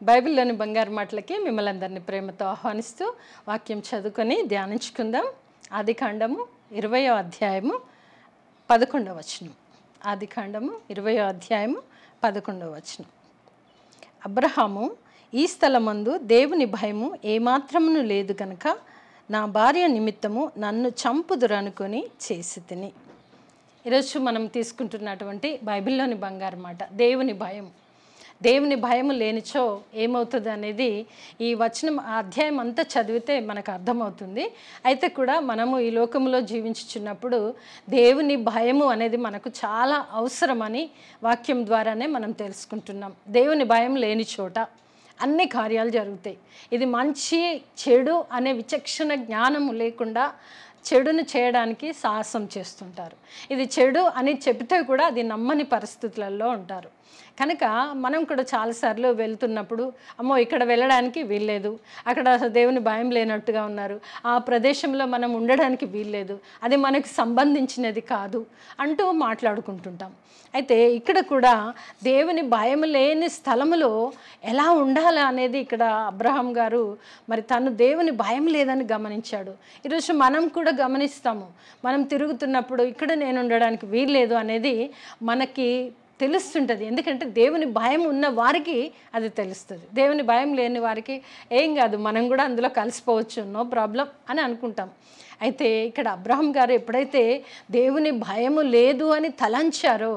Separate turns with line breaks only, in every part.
బైబిల్లోని బంగారు మాటలకి మిమ్మల్ని అందరినీ ప్రేమతో ఆహ్వానిస్తూ వాక్యం చదువుకొని ధ్యానించుకుందాం. ఆదికాండము 20వ అధ్యాయము 11వ వచనం. ఆదికాండము 20వ అధ్యాయము 11వ వచనం. అబ్రహాము, ఈ స్థలమందు దేవుని భయము ఏమాత్రమును లేదు కనుక నా భార్య నిమిత్తము నన్ను చంపుదురనుకొని చేసి తిని. ఈరోజు మనం తీసుకుంటున్నటువంటి బైబిల్లోని బంగారు మాట దేవుని భయం. దేవుని భయము లేనిచో ఏమవుతుంది అనేది ఈ వచనం అధ్యాయం అంతా చదివితే మనకు అర్థమవుతుంది. అయితే కూడా మనము ఈ లోకంలో జీవించుచున్నప్పుడు దేవుని భయము అనేది మనకు చాలా అవసరమని వాక్యం ద్వారానే మనం తెలుసుకుంటున్నాం. దేవుని భయం లేని చోట అన్ని కార్యాలు జరుగుతాయి. ఇది మంచి చెడు అనే విచక్షణ జ్ఞానము లేకుండా చెడును చేయడానికి సాహసం చేస్తుంటారు. ఇది చెడు అని చెబితే కూడా అది నమ్మని పరిస్థితులలో ఉంటారు. కనుక మనం కూడా చాలాసార్లు వెళ్తున్నప్పుడు అమ్మో ఇక్కడ వెళ్ళడానికి వీల్లేదు, అక్కడ దేవుని భయం లేనట్టుగా ఉన్నారు, ఆ ప్రదేశంలో మనం ఉండడానికి వీల్లేదు, అది మనకు సంబంధించినది కాదు అంటూ మాట్లాడుకుంటుంటాం. అయితే ఇక్కడ కూడా దేవుని భయం లేని స్థలములో ఎలా ఉండాలి అనేది ఇక్కడ అబ్రహాం గారు మరి తను దేవుని భయం లేదని గమనించాడు. ఈరోజు మనం కూడా గమనిస్తాము. మనం తిరుగుతున్నప్పుడు ఇక్కడ నేను ఉండడానికి వీల్లేదు అనేది మనకి తెలుస్తుంటుంది. ఎందుకంటే దేవుని భయం ఉన్న వారికి అది తెలుస్తుంది. దేవుని భయం లేని వారికి ఏం కాదు, మనం కూడా అందులో కలిసిపోవచ్చు, నో ప్రాబ్లం అని అనుకుంటాం. అయితే ఇక్కడ అబ్రహాం గారు ఎప్పుడైతే దేవుని భయము లేదు అని తలంచారో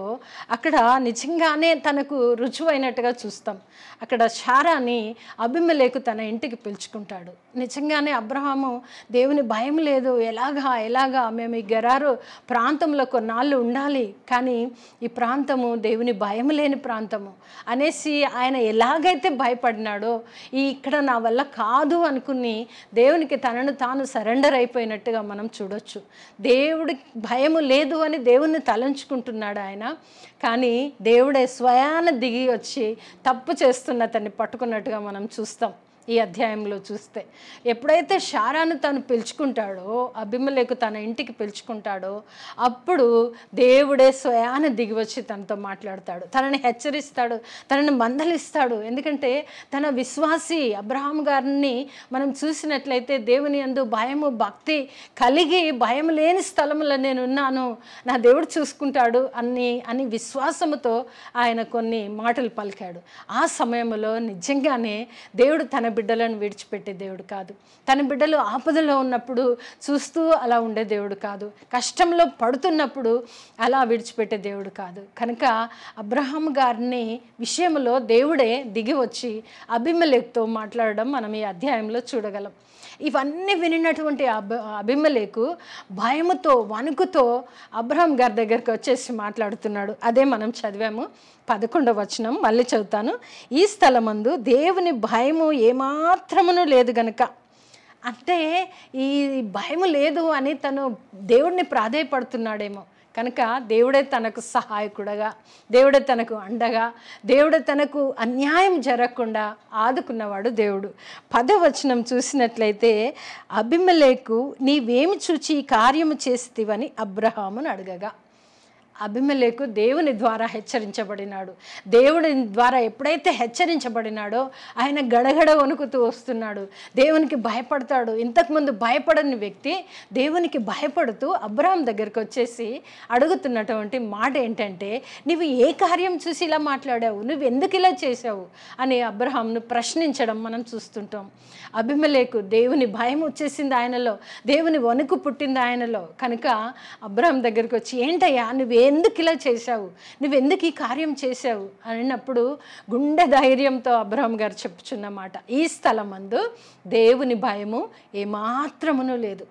అక్కడ నిజంగానే తనకు రుజువైనట్టుగా చూస్తాం. అక్కడ శారాని అబీమెలెకు తన ఇంటికి పిలుచుకుంటాడు. నిజంగానే అబ్రహాము దేవుని భయం లేదు, ఎలాగా మేము ఈ గెరారు ప్రాంతంలో కొన్నాళ్ళు ఉండాలి, కానీ ఈ ప్రాంతము దేవుని భయం లేని ప్రాంతము అనేసి ఆయన ఎలాగైతే భయపడినాడో ఇక్కడ నా వల్ల కాదు అనుకుని దేవునికి తనను తాను సరెండర్ అయిపోయినట్టుగా మనం చూడొచ్చు. దేవుడి భయము లేదు అని దేవుణ్ణి తలంచుకుంటున్నాడు ఆయన, కానీ దేవుడే స్వయాన దిగి వచ్చి తప్పు చేస్తున్న అతన్ని పట్టుకున్నట్టుగా మనం చూస్తాం. ఈ అధ్యాయంలో చూస్తే ఎప్పుడైతే శారాను తను పిలుచుకుంటాడో, అబీమెలెకు తన ఇంటికి పిలుచుకుంటాడో అప్పుడు దేవుడే స్వయాన దిగి వచ్చి తనతో మాట్లాడతాడు, తనని హెచ్చరిస్తాడు, తనని మందలిస్తాడు. ఎందుకంటే తన విశ్వాసి అబ్రహాం గారిని మనం చూసినట్లయితే దేవుని యందు భయము భక్తి కలిగి భయం లేని స్థలంలో నేనున్నాను, నా దేవుడు చూసుకుంటాడు అని విశ్వాసముతో ఆయన కొన్ని మాటలు పలికాడు. ఆ సమయంలో నిజంగానే దేవుడు తన బిడ్డలను విడిచిపెట్టే దేవుడు కాదు. తన బిడ్డలు ఆపదలో ఉన్నప్పుడు చూస్తూ అలా ఉండే దేవుడు కాదు. కష్టంలో పడుతున్నప్పుడు అలా విడిచిపెట్టే దేవుడు కాదు. కనుక అబ్రహాం గారిని విషయంలో దేవుడే దిగి వచ్చి అబీమెలెకుతో మాట్లాడడం మనం ఈ అధ్యాయంలో చూడగలం. ఇవన్నీ వినినటువంటి అబీమెలెకు భయముతో వణుకుతో అబ్రహాం గారి దగ్గరికి వచ్చేసి మాట్లాడుతున్నాడు. అదే మనం చదివాము. 11వ వచనం మళ్ళీ చదువుతాను. ఈ స్థలమందు దేవుని భయము ఏమాత్రమును లేదు గనుక, అంటే ఈ భయము లేదు అని తను దేవుడిని ప్రాధేయపడుతున్నాడేమో. కనుక దేవుడే తనకు సహాయకుడగా, దేవుడే తనకు అండగా, దేవుడే తనకు అన్యాయం జరగకుండా ఆదుకున్నవాడు దేవుడు. 10వ వచనం చూసినట్లయితే అబీమెలెకు నీవేమి చూచి ఈ కార్యము చేసితివని అబ్రహామును అడగగా, అబీమెలెకు దేవుని ద్వారా హెచ్చరించబడినాడు. దేవుడి ద్వారా ఎప్పుడైతే హెచ్చరించబడినాడో ఆయన గడగడ వణుకుతూ వస్తున్నాడు, దేవునికి భయపడతాడు. ఇంతకుముందు భయపడని వ్యక్తి దేవునికి భయపడుతూ అబ్రహాం దగ్గరికి వచ్చేసి అడుగుతున్నటువంటి మాట ఏంటంటే, నువ్వు ఏ కార్యం చూసి ఇలా మాట్లాడావు, నువ్వు ఎందుకు ఇలా చేసావు అని అబ్రహాంను ప్రశ్నించడం మనం చూస్తుంటాం. అబీమెలెకు దేవుని భయం వచ్చేసింది ఆయనలో, దేవుని వణుకు పుట్టింది ఆయనలో. కనుక అబ్రహాం దగ్గరికి వచ్చి ఏంటయ్యా నువ్వు ఎందుకు ఇలా చేశావు, నువ్వెందుకు ఈ కార్యం చేశావు అన్నప్పుడు గుండె ధైర్యంతో అబ్రహాం గారు చెప్పుచున్నమాట, ఈ స్థలమందు దేవుని భయము ఏమాత్రమును లేదు.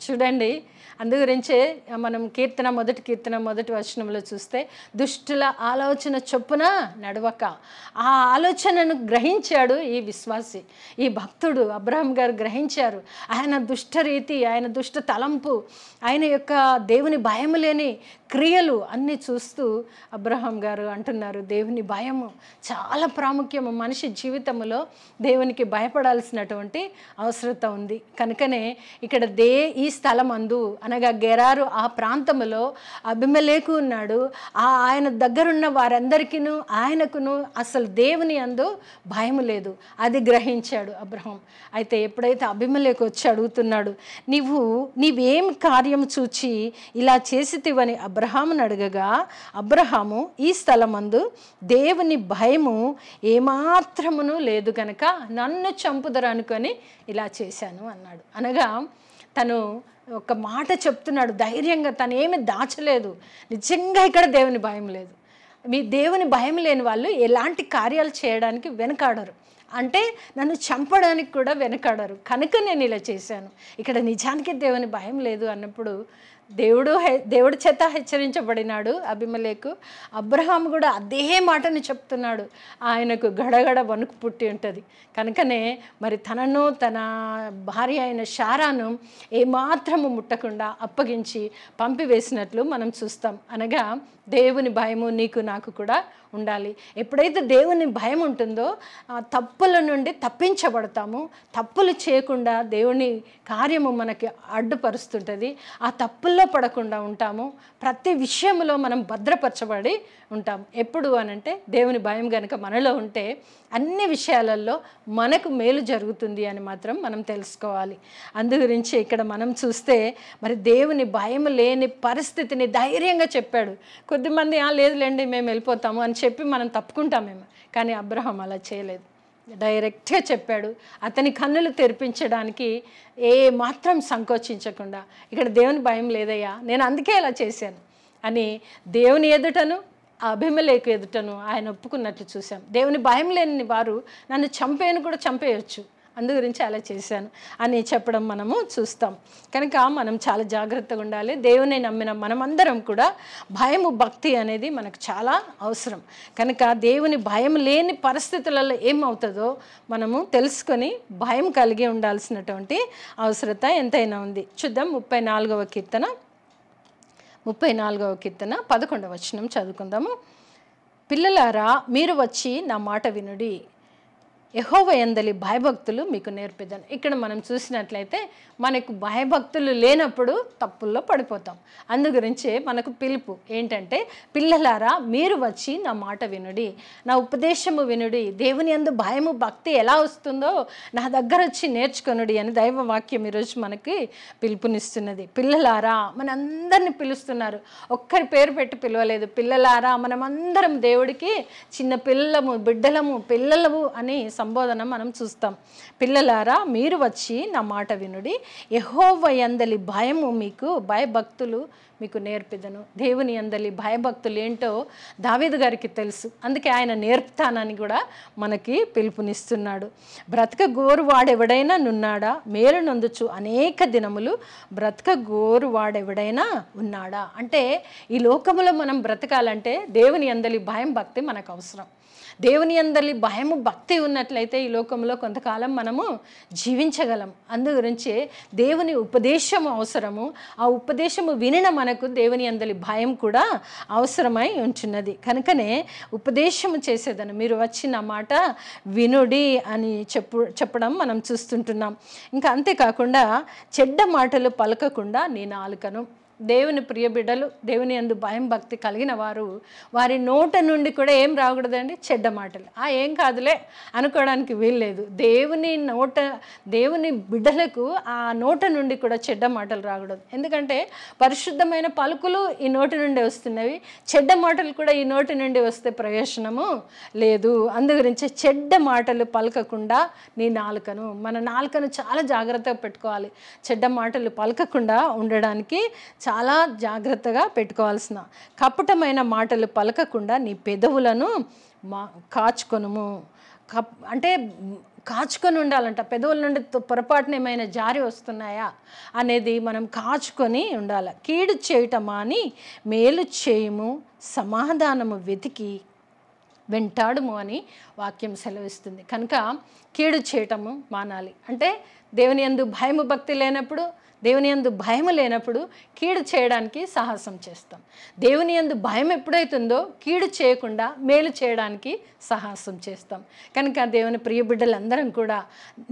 చూడండి, అందుగురించే మనం మొదటి కీర్తన 1వ వచనంలో చూస్తే దుష్టుల ఆలోచన చొప్పున నడవక, ఆ ఆలోచనను గ్రహించాడు ఈ విశ్వాసి, ఈ భక్తుడు అబ్రహాం గారు గ్రహించారు. ఆయన దుష్ట రీతి, ఆయన దుష్ట తలంపు, ఆయన యొక్క దేవుని భయం లేని క్రియలు అన్నీ చూస్తూ అబ్రహాం గారు అంటున్నారు, దేవుని భయము చాలా ప్రాముఖ్యము. మనిషి జీవితంలో దేవునికి భయపడాల్సినటువంటి అవసరత ఉంది. కనుకనే ఇక్కడ ఈ స్థలమందు అనగా గెరారు ఆ ప్రాంతంలో అబీమెలెకు ఉన్నాడు. ఆయన దగ్గరున్న వారందరికీను ఆయనకును అసలు దేవుని యందు భయం లేదు. అది గ్రహించాడు అబ్రహాం. అయితే ఎప్పుడైతే అబీమెలెకు వచ్చి అడుగుతున్నాడు, నీవేం కార్యం చూచి ఇలా చేసితివని అబ్రహామును అడగగా, అబ్రహాము ఈ స్థలమందు దేవుని భయము ఏమాత్రమును లేదు కనుక నన్ను చంపుదరు అనుకొని ఇలా చేశాను అన్నాడు. అనగా తను ఒక మాట చెప్తున్నాడు ధైర్యంగా, తను ఏమి దాచలేదు. నిజంగా ఇక్కడ దేవుని భయం లేదు. మీ దేవుని భయం లేని వాళ్ళు ఎలాంటి కార్యాలు చేయడానికి వెనకాడరు. అంటే నన్ను చంపడానికి కూడా వెనకాడరు. కనుక నేను ఇలా చేశాను. ఇక్కడ నిజానికి దేవుని భయం లేదు అన్నప్పుడు దేవుడి చేత హెచ్చరించబడినాడు అబీమెలెకు. అబ్రహాం కూడా అదే మాటని చెప్తున్నాడు. ఆయనకు గడగడ వణుకు పుట్టి ఉంటుంది. కనుకనే మరి తనను తన భార్య అయిన శారాను ఏమాత్రము ముట్టకుండా అప్పగించి పంపివేసినట్లు మనం చూస్తాం. అనగా దేవుని భయము నీకు నాకు కూడా ఉండాలి. ఎప్పుడైతే దేవుని భయం ఉంటుందో తప్పుల నుండి తప్పించబడతాము. తప్పులు చేయకుండా దేవుని కార్యము మనకి అడ్డుపరుస్తుంటుంది. ఆ తప్పుల్లో పడకుండా ఉంటాము. ప్రతి విషయంలో మనం భద్రపరచబడి ఉంటాం. ఎప్పుడు అనంటే దేవుని భయం కనుక మనలో ఉంటే అన్ని విషయాలలో మనకు మేలు జరుగుతుంది అని మాత్రం మనం తెలుసుకోవాలి. అందు గురించి ఇక్కడ మనం చూస్తే మరి దేవుని భయం లేని పరిస్థితిని ధైర్యంగా చెప్పాడు. కొద్దిమంది లేదులేండి మేము వెళ్ళిపోతాము అని చెప్పి మనం తప్పుకుంటామేమో, కానీ అబ్రహాం అలా చేయలేదు. డైరెక్ట్గా చెప్పాడు. అతని కన్నులు తెరిపించడానికి ఏ మాత్రం సంకోచించకుండా, ఇక్కడ దేవుని భయం లేదయ్యా, నేను అందుకే ఇలా చేశాను అని దేవుని ఎదుటను అబీమెలెకు ఎదుటను ఆయన ఒప్పుకున్నట్లు చూసాం. దేవుని భయం లేని వారు నన్ను చంపేను కూడా చంపేయచ్చు, అందు గురించి అలా చేశాను అని చెప్పడం మనము చూస్తాం. కనుక మనం చాలా జాగ్రత్తగా ఉండాలి. దేవుని నమ్మిన మనమందరం కూడా భయము భక్తి అనేది మనకు చాలా అవసరం. కనుక దేవుని భయం లేని పరిస్థితులలో ఏమవుతుందో మనము తెలుసుకొని భయం కలిగి ఉండాల్సినటువంటి అవసరత ఎంతైనా ఉంది. చూద్దాం 34వ కీర్తన 11వ వచనం చదువుకుందాము. పిల్లలారా మీరు వచ్చి నా మాట వినుడి, యెహోవా యందలి భయభక్తులు మీకు నేర్పిదను. ఇక్కడ మనం చూసినట్లయితే మనకు భయభక్తులు లేనప్పుడు తప్పుల్లో పడిపోతాం. అందు గురించే మనకు పిలుపు ఏంటంటే, పిల్లలారా మీరు వచ్చి నా మాట వినుడి, నా ఉపదేశము వినుడి. దేవుని యందు భయము భక్తి ఎలా వస్తుందో నా దగ్గర వచ్చి నేర్చుకొనుడి అని దైవ వాక్యం ఈరోజు మనకి పిలుపునిస్తున్నది. పిల్లలారా మనందరిని పిలుస్తున్నారు. ఒక్కరి పేరు పెట్టి పిలవలేదు. పిల్లలారా మనమందరం దేవుడికి చిన్న పిల్లలము, బిడ్డలము, పిల్లలము అని సంబోధన మనం చూస్తాం. పిల్లలారా మీరు వచ్చి నా మాట వినుడి, యెహోవా యందలి భయము మీకు భయభక్తులు మీకు నేర్పిదను. దేవుని యందలి భయభక్తులు ఏంటో దావీదు గారికి తెలుసు. అందుకే ఆయన నేర్పుతానని కూడా మనకి పిలుపునిస్తున్నాడు. బ్రతక గోరు వాడెవడైనా నున్నాడా, మేలు నొందుచు అనేక దినములు బ్రతక గోరు వాడెవడైనా ఉన్నాడా. అంటే ఈ లోకములో మనం బ్రతకాలంటే దేవుని యందలి భయం భక్తి మనకు అవసరం. దేవుని యందలి భయము భక్తి ఉన్నట్లయితే ఈ లోకంలో కొంతకాలం మనము జీవించగలం. అందు గురించి దేవుని ఉపదేశము అవసరము. ఆ ఉపదేశము వినిన మనకు దేవుని యందలి భయం కూడా అవసరమై ఉంటున్నది. కనుకనే ఉపదేశము చేసేదను, మీరు వచ్చిన మాట వినుడి అని చెప్పడం మనం చూస్తుంటున్నాం. ఇంకా అంతేకాకుండా చెడ్డ మాటలు పలకకుండా నీ నాలుకను. దేవుని ప్రియ బిడ్డలు, దేవుని యందు భయం భక్తి కలిగిన వారు వారి నోట నుండి కూడా ఏం రాకూడదండి, చెడ్డ మాటలు. ఏం కాదులే అనుకోవడానికి వీల్లేదు. దేవుని బిడ్డలకు ఆ నోట నుండి కూడా చెడ్డ మాటలు రాకూడదు. ఎందుకంటే పరిశుద్ధమైన పలుకులు ఈ నోటి నుండి వస్తున్నవి, చెడ్డ మాటలు కూడా ఈ నోటి నుండి వస్తే ప్రయోజనము లేదు. అందు గురించి చెడ్డ మాటలు పలకకుండా నీ నాలుకను, మన నాలుకను చాలా జాగ్రత్తగా పెట్టుకోవాలి. చెడ్డ మాటలు పలకకుండా ఉండడానికి చాలా జాగ్రత్తగా పెట్టుకోవాల్సిన. కపటమైన మాటలు పలకకుండా నీ పెదవులను కాచుకొనుము. అంటే కాచుకొని ఉండాలంట. పెదవుల నుండి పొరపాటున ఏమైనా జారి వస్తున్నాయా అనేది మనం కాచుకొని ఉండాలి. కీడు చేయటమా అని మేలు చేయుము, సమాధానము వెతికి వెంటాడుము అని వాక్యం సెలవిస్తుంది. కనుక కీడు చేయటము మానాలి. అంటే దేవుని యందు భయము భక్తి లేనప్పుడు, దేవుని యందు భయం లేనప్పుడు కీడు చేయడానికి సాహసం చేస్తాం. దేవుని యందు భయం ఎప్పుడైతుందో కీడు చేయకుండా మేలు చేయడానికి సాహసం చేస్తాం. కనుక దేవుని ప్రియ బిడ్డలందరం కూడా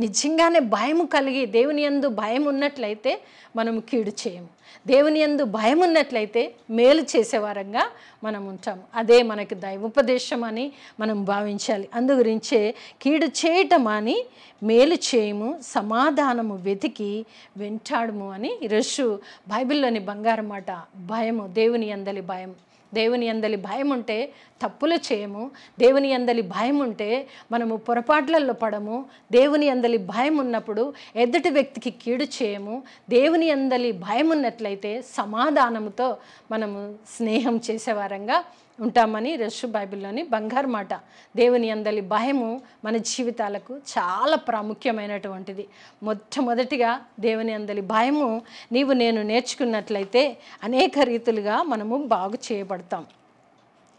నిజంగానే భయం కలిగి దేవుని యందు భయం ఉన్నట్లయితే మనం కీడు చేయము. దేవుని యందు భయం ఉన్నట్లయితే మేలు చేసేవారంగా మనం ఉంటాము. అదే మనకి దైవోపదేశం అని మనం భావించాలి. అందు గురించే కీడు చేయటం అని మేలు చేయము, సమాధానము వెతికి వెంటాడము అని ఈరోజు బైబిల్లోని బంగారు మాట. భయము, దేవుని యందలి భయం. దేవుని యందలి భయం ఉంటే తప్పులు చేయము. దేవుని యందలి భయం ఉంటే మనము పొరపాట్లలో పడము. దేవుని యందలి భయం ఉన్నప్పుడు ఎదుటి వ్యక్తికి కీడు చేయము. దేవుని యందలి భయం ఉన్నట్లయితే సమాధానముతో మనము స్నేహం చేసేవారంగా ఉంటామని రషు బైబిల్లోని బంగారు మాట. దేవుని యందలి భయము మన జీవితాలకు చాలా ప్రాముఖ్యమైనటువంటిది. మొట్టమొదటిగా దేవుని యందలి భయము నీవు నేను నేర్చుకున్నట్లయితే అనేక రీతులుగా మనము బాగు చేయబడతాం.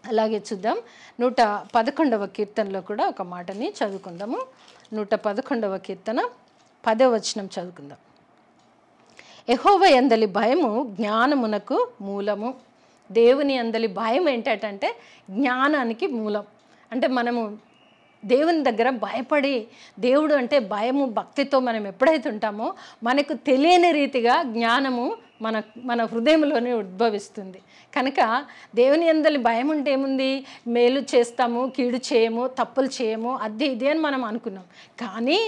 అలాగే చూద్దాం, 111వ కీర్తనలో కూడా ఒక మాటని చదువుకుందాము. 111వ కీర్తన 10వ వచనం చదువుకుందాం. యెహోవా యందలి భయము జ్ఞానమునకు మూలము. దేవుని యందలి భయం ఏంటంటే జ్ఞానానికి మూలం. అంటే మనము దేవుని దగ్గర భయపడి, దేవుడు అంటే భయము భక్తితో మనం ఎప్పుడైతే ఉంటామో మనకు తెలియని రీతిగా జ్ఞానము మన హృదయంలోనే ఉద్భవిస్తుంది. కనుక దేవుని యందలి భయం ఉంటే ఏముంది, మేలు చేస్తాము, కీడు చేయము, తప్పులు చేయము, అది ఇది అని మనం అనుకున్నాం. కానీ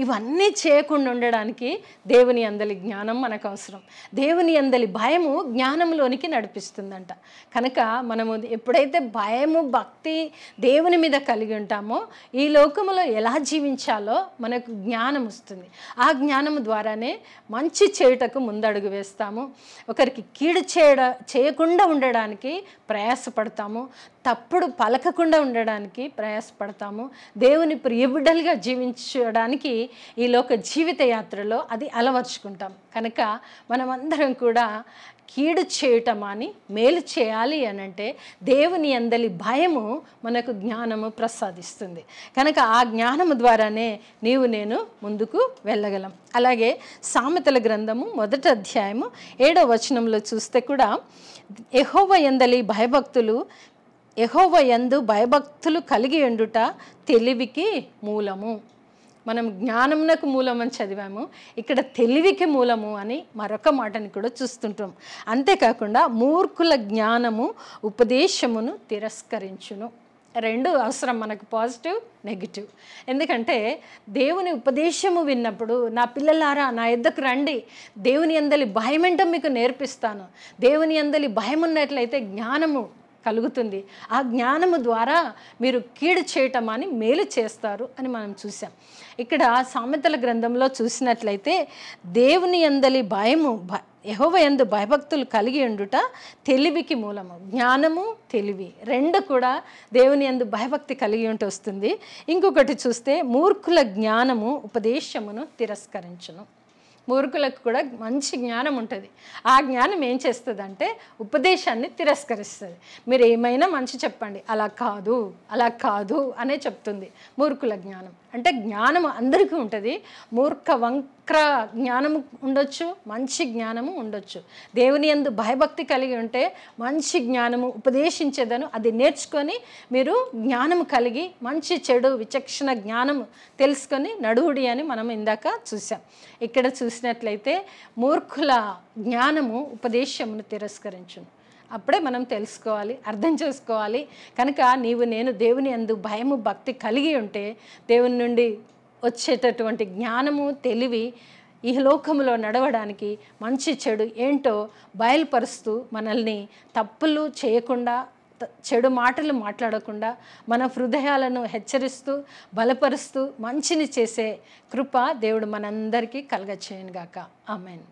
ఇవన్నీ చేయకుండా ఉండడానికి దేవుని యందలి జ్ఞానం మనకు అవసరం. దేవుని యందలి భయము జ్ఞానంలోనికి నడిపిస్తుందంట. కనుక మనము ఎప్పుడైతే భయము భక్తి దేవుని మీద కలిగి ఉంటామో ఈ లోకములో ఎలా జీవించాలో మనకు జ్ఞానం వస్తుంది. ఆ జ్ఞానము ద్వారానే మంచి చేయుటకు ముందడుగు వేస్తాము. ఒకరికి కీడు చేయకుండా ఉండడానికి ప్రయాసపడతాము. తప్పుడు పలకకుండా ఉండడానికి ప్రయాసపడతాము. దేవుని ప్రియబిడ్డలుగా జీవించడానికి ఈ లోక జీవిత యాత్రలో అది అలవర్చుకుంటాం. కనుక మనమందరం కూడా కీడు చేయటం అని మేలు చేయాలి అనంటే దేవుని యందలి భయము మనకు జ్ఞానము ప్రసాదిస్తుంది. కనుక ఆ జ్ఞానము ద్వారానే నీవు నేను ముందుకు వెళ్ళగలం. అలాగే సామెతల గ్రంథము 1వ అధ్యాయము 7వ వచనంలో చూస్తే కూడా యెహోవా యందు భయభక్తులు కలిగి ఉండుట తెలివికి మూలము. మనం జ్ఞానమునకు మూలం అని చదివాము, ఇక్కడ తెలివికి మూలము అని మరొక మాటని కూడా చూస్తుంటాం. అంతేకాకుండా మూర్ఖుల జ్ఞానము ఉపదేశమును తిరస్కరించును. రెండు అవసరం మనకు, పాజిటివ్ నెగిటివ్. ఎందుకంటే దేవుని ఉపదేశము విన్నప్పుడు నా పిల్లలారా నా యొద్దకు రండి, దేవుని యందలి భయం ఏంటో మీకు నేర్పిస్తాను. దేవుని యందలి భయం ఉన్నట్లయితే జ్ఞానము కలుగుతుంది. ఆ జ్ఞానము ద్వారా మీరు కీడు చేయటం అని మేలు చేస్తారు అని మనం చూసాం. ఇక్కడ సామెతల గ్రంథంలో చూసినట్లయితే దేవుని యందలి భయము యెహోవా యందు భయభక్తులు కలిగి ఉండుట తెలివికి మూలము. జ్ఞానము తెలివి రెండు కూడా దేవుని యందు భయభక్తి కలిగి ఉంటూ వస్తుంది. ఇంకొకటి చూస్తే మూర్ఖుల జ్ఞానము ఉపదేశమును తిరస్కరించును. మూర్ఖులకు కూడా మంచి జ్ఞానం ఉంటుంది. ఆ జ్ఞానం ఏం చేస్తుందంటే ఉపదేశాన్ని తిరస్కరిస్తుంది. మీరు ఏమైనా మంచి చెప్పండి, అలా కాదు అనే చెప్తుంది మూర్ఖుల జ్ఞానం. అంటే జ్ఞానం అందరికీ ఉంటుంది. మూర్ఖ వంక్ర జ్ఞానము ఉండొచ్చు, మంచి జ్ఞానము ఉండొచ్చు. దేవుని యందు భయభక్తి కలిగి ఉంటే మంచి జ్ఞానము ఉపదేశించేదను అది నేర్చుకొని మీరు జ్ఞానము కలిగి మంచి చెడు విచక్షణ జ్ఞానము తెలుసుకొని నడువుడి అని మనం ఇందాక చూసాం. ఇక్కడ చూసినట్లయితే మూర్ఖుల జ్ఞానము ఉపదేశమును తిరస్కరించును. అప్పుడే మనం తెలుసుకోవాలి, అర్థం చేసుకోవాలి. కనుక నీవు నేను దేవుని యందు భయము భక్తి కలిగి ఉంటే దేవుని నుండి వచ్చేటటువంటి జ్ఞానము తెలివి ఈ లోకములో నడవడానికి మంచి చెడు ఏంటో బయలుపరుస్తూ మనల్ని తప్పులు చేయకుండా చెడు మాటలు మాట్లాడకుండా మన హృదయాలను హెచ్చరిస్తూ బలపరుస్తూ మంచిని చేసే కృప దేవుడు మనందరికీ కలగచేయనుగాక. ఆమేన్.